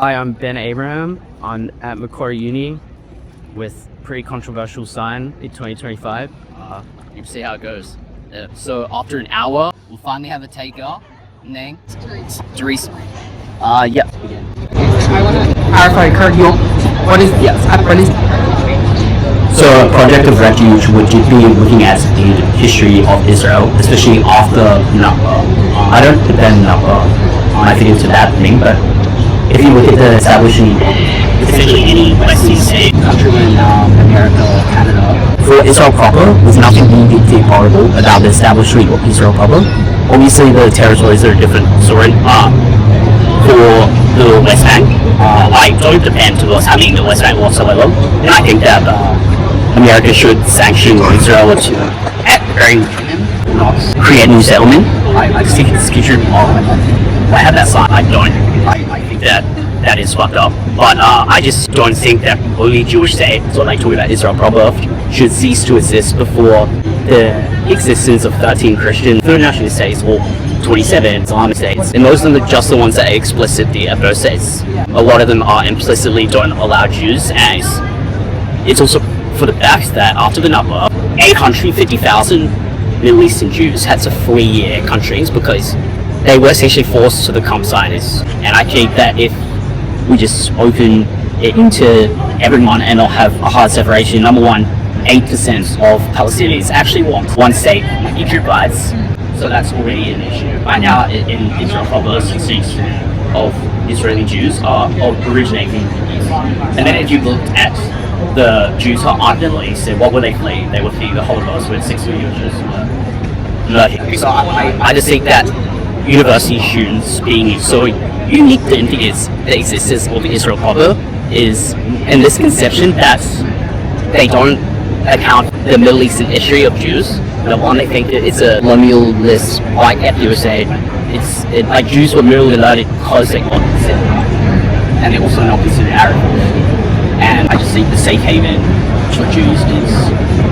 Hi, I'm Ben Abraham. I'm at MQ Uni with pretty controversial sign in 2025. We'll see how it goes. So after an hour, we'll finally have a taker. Name? Therese. Yeah. I want to clarify, Kurt, what is So a project of refuge would be looking at the history of Israel, especially after Nakba. I don't defend Nakba, I think it's a bad thing, but if you look at the establishing essentially any Western state, country in America or Canada, for Israel proper, there's nothing uniquely horrible about the establishment of Israel proper. Obviously the territories are a different story. For the West Bank, I don't defend what's happening in the West Bank whatsoever, and I think that America should sanction Israel to, at the very minimum, not create new settlement. I just think it's future. I have that sign. I don't. I think that is fucked up. But I just don't think that only Jewish states, or like talking about Israel proper, should cease to exist before the existence of 13 Christian third national states or 27 Islamic states. And most of them are just the ones that are explicitly at those states. A lot of them are implicitly don't allow Jews, and it's also for the fact that after the number, 850,000 Middle Eastern Jews had to flee countries because they were essentially forced to become Zionists. And I think that if we just open it into everyone and not have a hard separation, number one, 8% of Palestinians actually want one state like Egypt provides. So that's already an issue. Right now in Israel, probably 60% of Israeli Jews are originating from the East. And then if you looked at the Jews who aren't Middle East, what would they flee? They would flee the Holocaust when 6 million Jews were murdered. So I just think that university students being so unique to the existence of Israel proper is in this conception that they don't account the Middle Eastern history of Jews. The one they think that it's a colonialist, like you were saying, like Jews were merely allowed because they got considered, and they're also not considered Arab. And I just think the safe haven for Jews is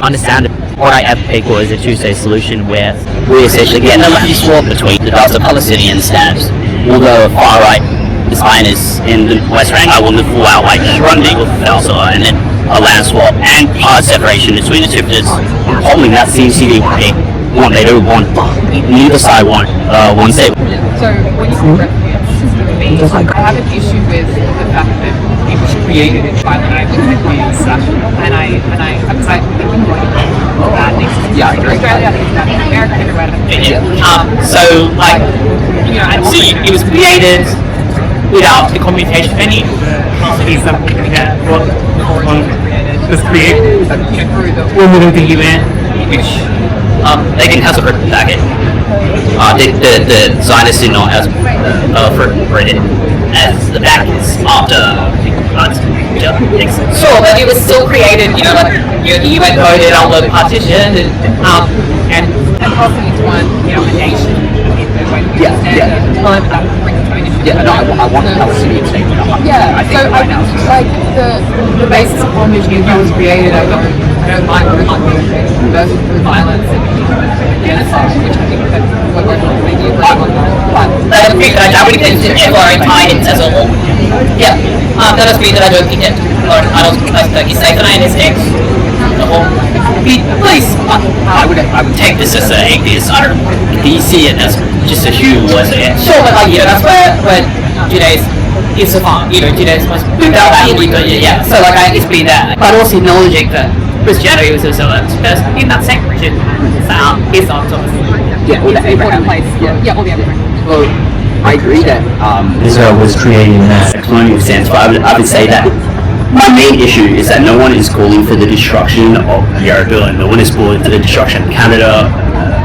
understandable. What I advocate for is a two-state solution where we essentially get a land swap between the Gaza Palestinians and although far-right Zionists in the West Bank, I want the full outright surrender with Gaza and then a land swap and hard separation between the two. Holding that seems to be what they don't want. Neither side want one state. So when you say refuge, I have an issue with the fact that people should create violent communities, and I think bad things. Yeah, Australia, I think it's bad in America, everywhere. So like, and also it was created without the communication of any companies that was created within the UN, which they didn't have to back it. The Zionists did not have Britain as the backers after sure, but it was still created, like the UN voted on the partition and also it's one, a nation. I want a Palestinian state. Yeah, so I think like the basis upon which the UN was created, I don't mind versus through violence and genocide, which I think that what we're doing is I don't think that I would think that ever tied it as a whole. Yeah, that doesn't mean that I don't think that, or I don't think that Turkey safe and I is the whole. Please, I would take this as an atheist. I don't. Do you see it as just a huge was it? Sure, but like that's when Judaism is a farm. Judaism was yeah. So like it's been that, but also acknowledging that Christianity was also in that same region. Is on top of all the Abraham place. Yeah, all the Abraham. Well, I agree that Israel was created in a colonial sense, but I would say that my main issue is that no one is calling for the destruction of America, and no one is calling for the destruction of Canada,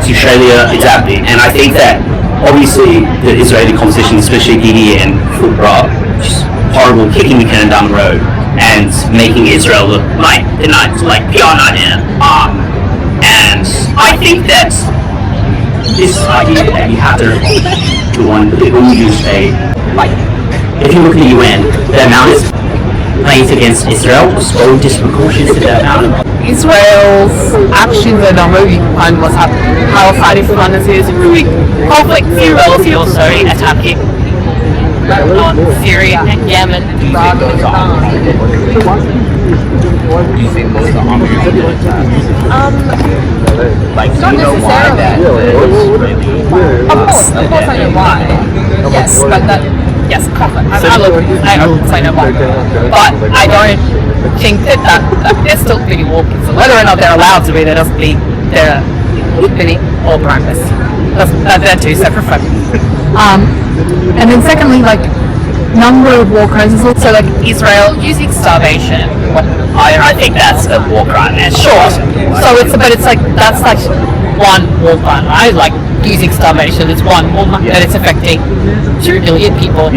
Australia, exactly. And I think that obviously the Israeli competition, especially DD and football, just horrible, kicking the can down the road and making Israel look like the like PR nightmare. And I think that this idea that you have to one only use like if you look at the UN, the amount of claims against Israel was so disproportionate to the amount of Israel's actions and moving behind what's happening. How far different is really conflict, also attacking Lebanon, Syria, and Yemen. Do you think those are harming? Like, do you know why that is really? Of course I know why. Yes, but that, yes, conflict. I know why. But I don't think that they're still pretty woke. So whether or not they're allowed to be, that doesn't mean they're pretty all practice. They're two separate things. And then secondly, like, number of war crimes, so like Israel using starvation. I think that's a war crime, man. Sure. So it's like, that's like one war crime. I like using starvation. It's one war crime, and it's affecting 2 million people.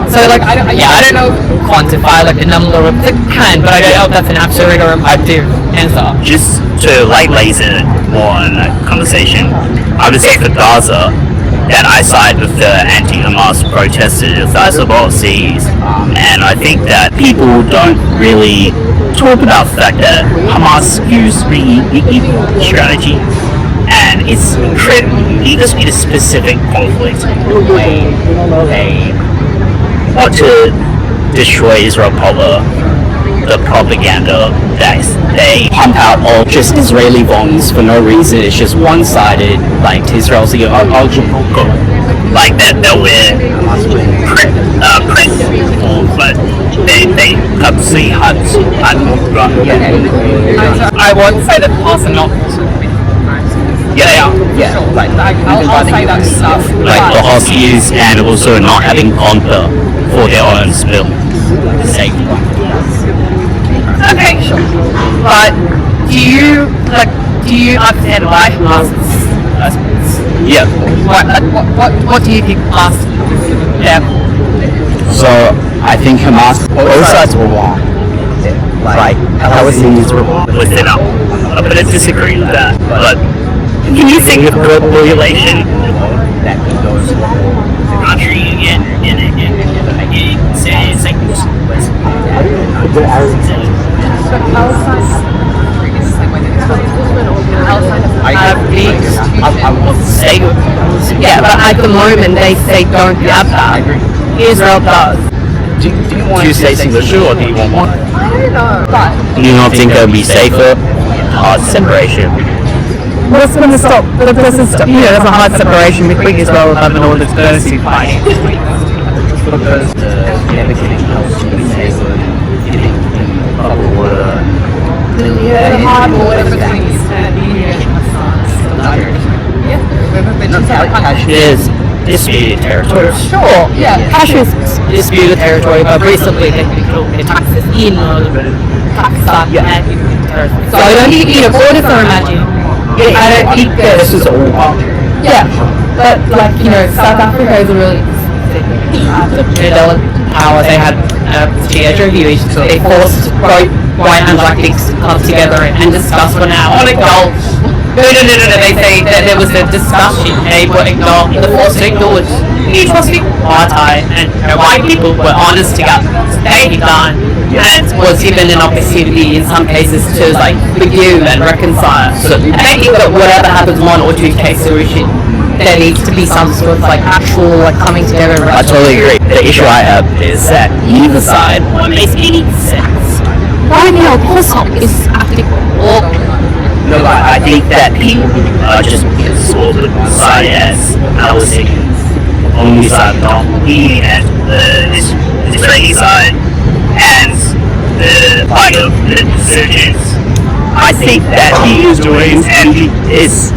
So like, I don't know quantify like the number of it can, but I don't know if that's an absolute or I do answer. Just to like laser more on that conversation, I would say for Gaza that I side with the anti-Hamas protesters as overseas, and I think that people don't really talk about the fact that Hamas used the strategy, and it's incredible. It just be a specific conflict where they want to destroy Israel proper. The propaganda that they pump out all just Israeli bombs for no reason. It's just one-sided. Like Israel's the arguable goal. Like that we're print, but they obviously had I won't say that Hamas are not. yeah, Like I'll say that stuff. like the Huskies and also not having Conquer for their own spill sake. Okay, sure. But do you understand why Hamas is? Yeah. What do you think Hamas? Yeah. So I think Hamas, both sides were wrong. Like Palestinians were wrong. Listen up. I'm gonna disagree with that, but can you think of the population That goes the country in say it's like I will say, yeah, but at the moment they don't have that. Israel does. do you say single issue or do you want one? I don't know. But Do you not think it would be safer? Hard separation. what's going to stop? What doesn't stop? You know, there's a hard separation between Israel and Lebanon. It's going to fighting. because they're getting Palestinians, they were getting bubble water. Yeah, hard border between Is disputed territory. Sure, yeah. Kashmir's Disputed territory, but recently they've been called taxes in Pakistan and territory. So I don't think borders are imagined. I don't think that This is all. yeah, but like South Africa is a really developed power. They had theatre huge. They forced both white and black things to come together and discuss for now on a goal. No. They say that there was a discussion. They were ignored. The forced ignored. Each was apartheid, and white people were honest together. They done, and was given an opportunity in some cases to like forgive and reconcile. So I think that whatever happens, 1 or 2 case solution, there needs to be some sort of like actual like coming together. I totally agree. The issue I have is that neither side makes any sense. Right now, Hillsong is acting all. No, I think that people are just sort of side as Palestinian only side, not we and the Israeli side and the fight of the insurgents. I think that he is doing and he is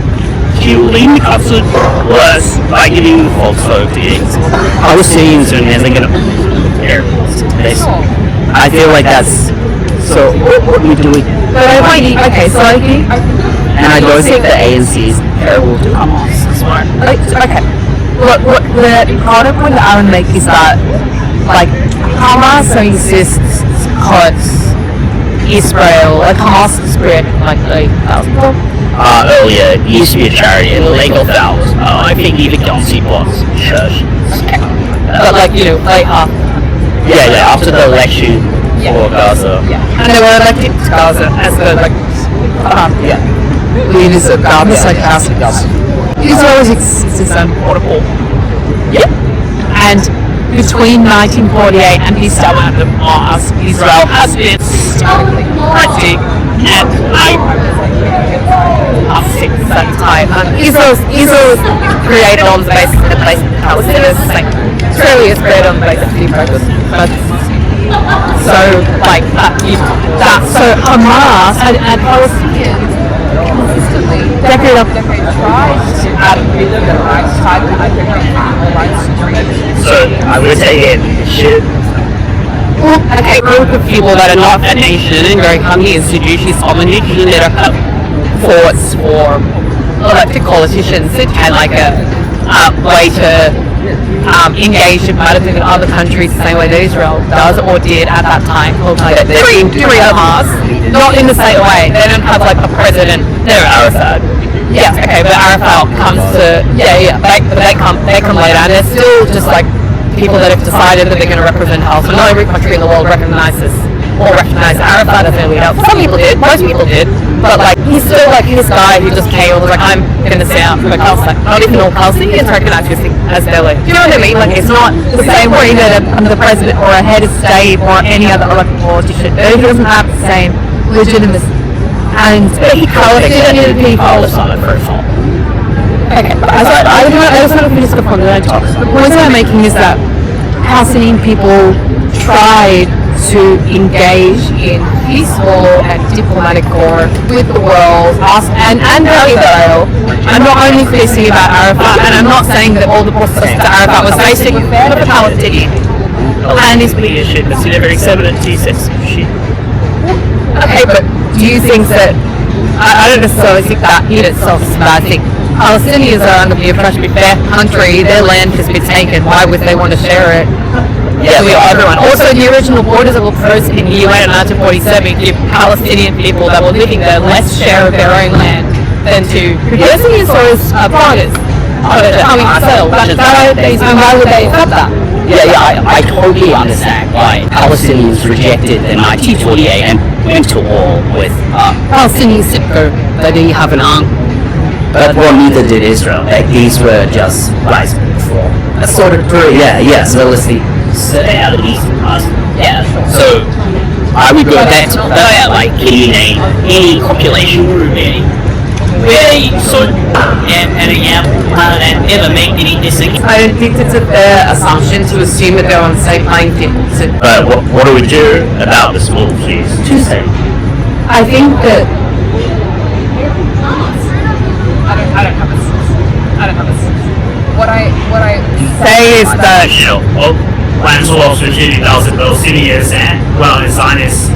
fueling the conflict worse by giving false hope to it. Palestinians and they're gonna I feel like that's so what we doing. But I might need, okay, so I think, And I don't think the ANC is terrible to Hamas. okay, what the harder point that I would make is that, like, Hamas insists because Israel, like Hamas is spread like 8,000. Earlier, it used to be a charity and illegal fouls. I think even Yonsei was church. But like, Yeah, after the election for Gaza. and they were elected to Gaza as the, like, leaders of Gaza, like Israel is portable. yeah. And between 1948 and the establishment of Israel has been pretty, and I'm sick at that time. Israel created on the basis of the place of Palestinians. Like, Australia is created on the basis of but so like so Hamas and Palestinians consistently decade after decade tries to advocate for their rights, try to advocate for human rights. So I would say it should. A group of people that are not a nation and very hungry institutions, domination, that have foughts for elected politicians and like a way to engage in politics in other countries the same way that Israel does or did at that time. During Hamas, not in the same way. They don't have like a president. They're Arafat. Yeah, okay, but Arafat comes to they come later, and they're still just like people that have decided that they're going to represent us. Not every country in the world recognizes Arafat as their leader. Some people did, most people did, but like he's still like this guy who just came and was like, I'm going to sound like Palestine. Not even all Palestinians recognize his thing as their leader. Do you know what I mean? Like it's not the same way that the president or a head of state or any other elected politician, he doesn't have the same legitimacy. And he Palestinian people. Okay, I just want to finish the point that I talked. The point that I'm making is that Palestinian people tried to engage in peaceful and diplomatic work with the world and Israel. I'm not only speaking about Arafat, and I'm not saying that all the process to Arafat was basically fair to the Palestinian. And his leadership is in every 76 shit. Okay, but do you think that I don't necessarily think that in itself is a bad thing. Palestinians are under the oppression of their country, their land has been taken, why would they want to share it? Yeah, we are everyone. Also, the original borders that were proposed in the UN in 1947 give Palestinian people that were living there less share of their own land than to Palestinians or as foreigners. Why would they accept that? I totally understand why Palestinians rejected the 1948 and went to war with Palestinians that they have an arm. but neither did Israel. Like these were just rise before. That's sort of true. So let's see. So I would go back to like any population group, where they sort and never make any decisions. I don't think it's a fair assumption to assume that they're on the same playing field. But what do we do about the small fees? I think that I don't have a what I say is that plans for 50,000 Palestinians and Zionists.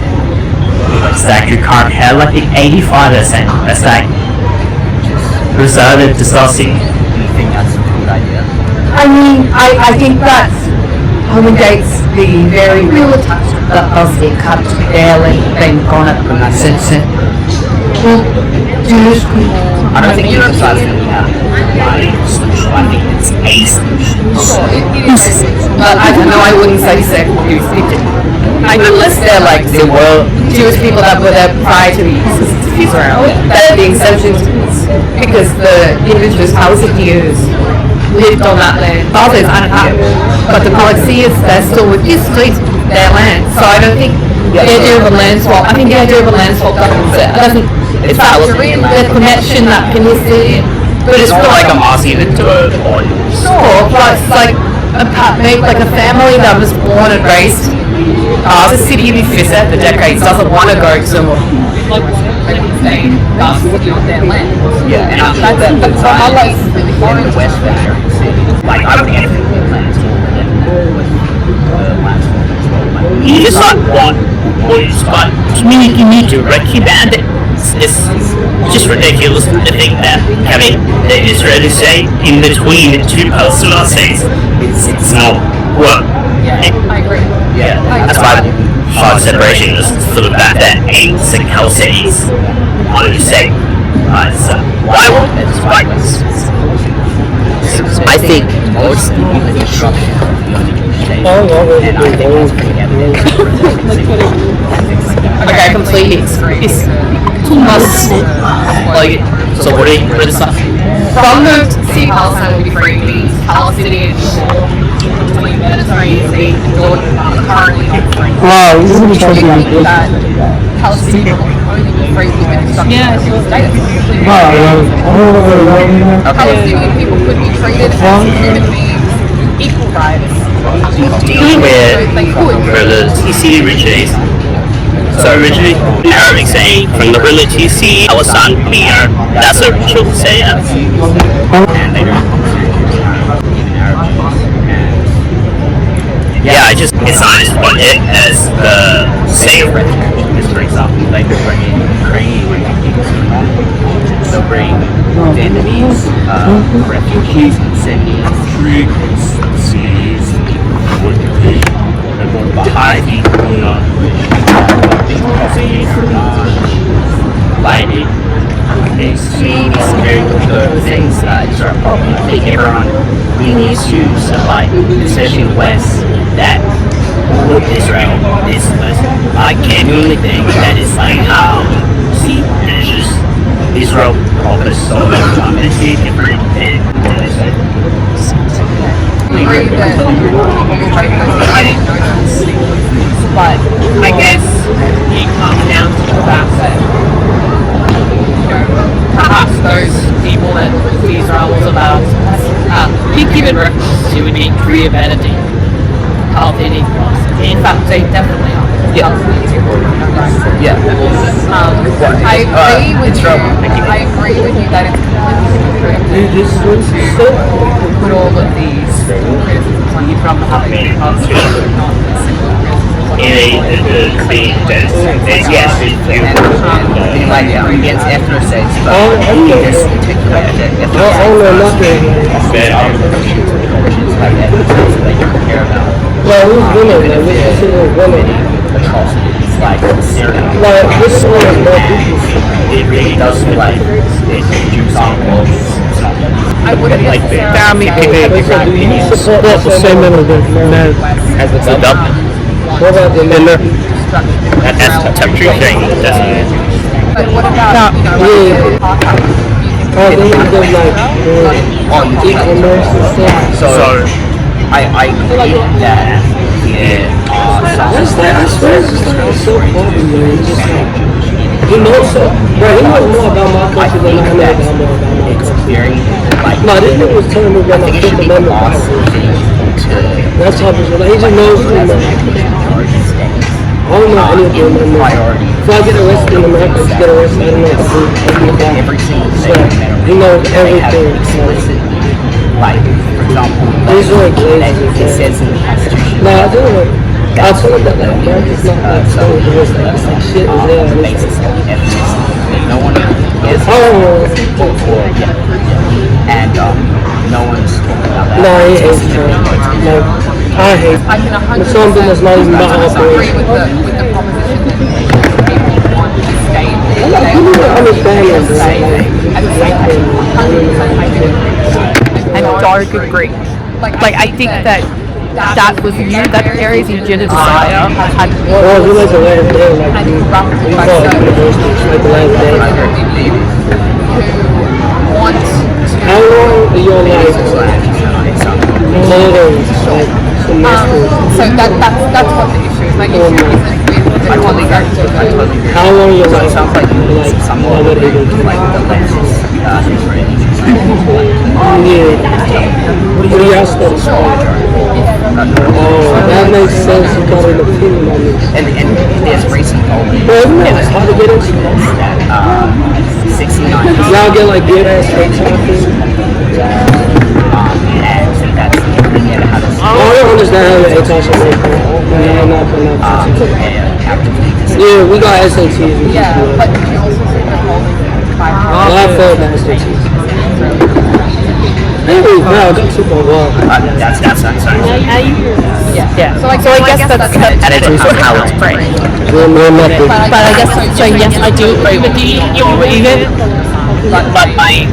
It's like you can't have like the 85%. That's like reserved discussing. You think that's a good idea? I mean, I think that accommodates the very real attachment that Palestine cut to daily thing on it. Jewish people. I don't think either side's really have a solution. I think it's a solution. But I don't know, I wouldn't say unless they're like there were Jewish people that were there prior to the Israel, they're the exceptions because the indigenous Palestinians lived on that land. Others but the Palestinians, they're still with their land. So I don't think the idea of a land swap, I think the idea of a land swap doesn't it's the connection that can be seen. But it's not like I'm asking it to a point. Sure, but it's like maybe like a family that was born and raised the city of Fissa for decades doesn't want to go to Yeah, and I'm not that, but I like in the West Bank. Like, I don't think anything plans You just like one voice, but to me you need to recommend it. It's just ridiculous to think that having the Israeli state in between two Palestinian states, it's not work. I agree. Yeah, that's why hard separation is sort of that aims and Palestinians wanted to say. So why won't it? I think most people in the structure and I think that's pretty evident. Okay, I completely agree. Like, So what are you criticizing? from the sea Palestine will be free means Palestinians between Mediterranean and Jordan are currently not free. Wow, this is Do you interesting. think that Palestinians will only be free given instructions from the status? Palestinian people could be treated as human beings, equal rights. Dealing with They could. where the TC originates. So originally Arabic saying from the village TC Alasan Mir. That's a ritual say. And later Yeah, I just it's not as one it as the same. refuge, for example, like they bring in Ukrainian refugees, they'll bring Vietnamese refugees, Syrians, Baha'i people, lighting, these very good things are probably think everyone really needs to survive, especially in the West, that Israel is I genuinely think that is like how see it's just Israel offers so much community different and Agree that people will vote those I didn't know this. But I guess it comes down to the fact that perhaps those people that Israel was about be given reference to would be creativity. In fact, they definitely are. Yeah. Yeah. I agree with you. I agree with you that it's completely incorrect to put all of these criticisms on you from having yes, like against ethno states, but he just articulated that ethno states like ethno states that you care about. Well, who's winning? Like, which is winning? Atrocities like Syria. Like, this one is more people. It really does feel like it Jews on I wouldn't like necessarily Do you support the same element as the double. What about the Miller? That's a temperature thing. But what about, Oh, they have them like on e-commerce and stuff. So I believe that I swear it's just like so funny, man. It's just like, he knows so, bro, he knows more about my country than I know about my it's country. very like No, this nigga was telling me I about my think it Fifth should be the Amendment. boss to That's how it's like, he just knows too much. I don't know any of them. priority. If I get arrested in America, I just get arrested. I don't know what to do. Every single So, thing. he knows They have everything. explicit, like, for example, He's like that lazy. it says in the Constitution. No, I do know. I told him that like America's not like so it's like shit is there. The And basis of ethnicity. No one is and no one's talking about that. no, he hates Trump. Like, I hate I can 100% something that's not even about agree operation. with the proposition that people want to stay there. I don't even understand it, bro. At the same time, 100% I do agree. And dark agree. Like I think that was that area's agenda desire had Well, we like the last day, like we call it university, it's like the last day. Want How long are your like holidays, like semesters? so that's what the issue is. My issue isn't with the concept of How long are your So it like sounds like someone holiday like vacation? the lenses Yeah. What do y'all study? Oh, that makes sense. You got an opinion on this. and there's recent polling Bro, isn't that hard to get into? that 69 Y'all get like good ass rates on things. and that's how to I don't understand how the ATOS are working. Yeah, not for nothing. Yeah, we got SATs and shit. yeah, but you also say that holding I failed the SATs. Hey, bro, I got super well. That's yeah. So I guess that's And it's also how it's framed. Real method. But I guess so yes I do agree with you even But I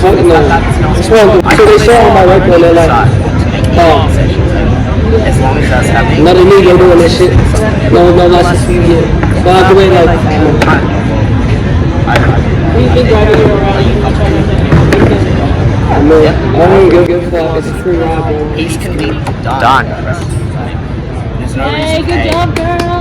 So they say on my record, they're like, oh, as long as that's happening. not illegal doing this shit. No license fee yet. But I can wait like, I mean, I don't give a fuck. It's a free ride, bro. Peace can be Done. There's no Hey, reason. good job, girl.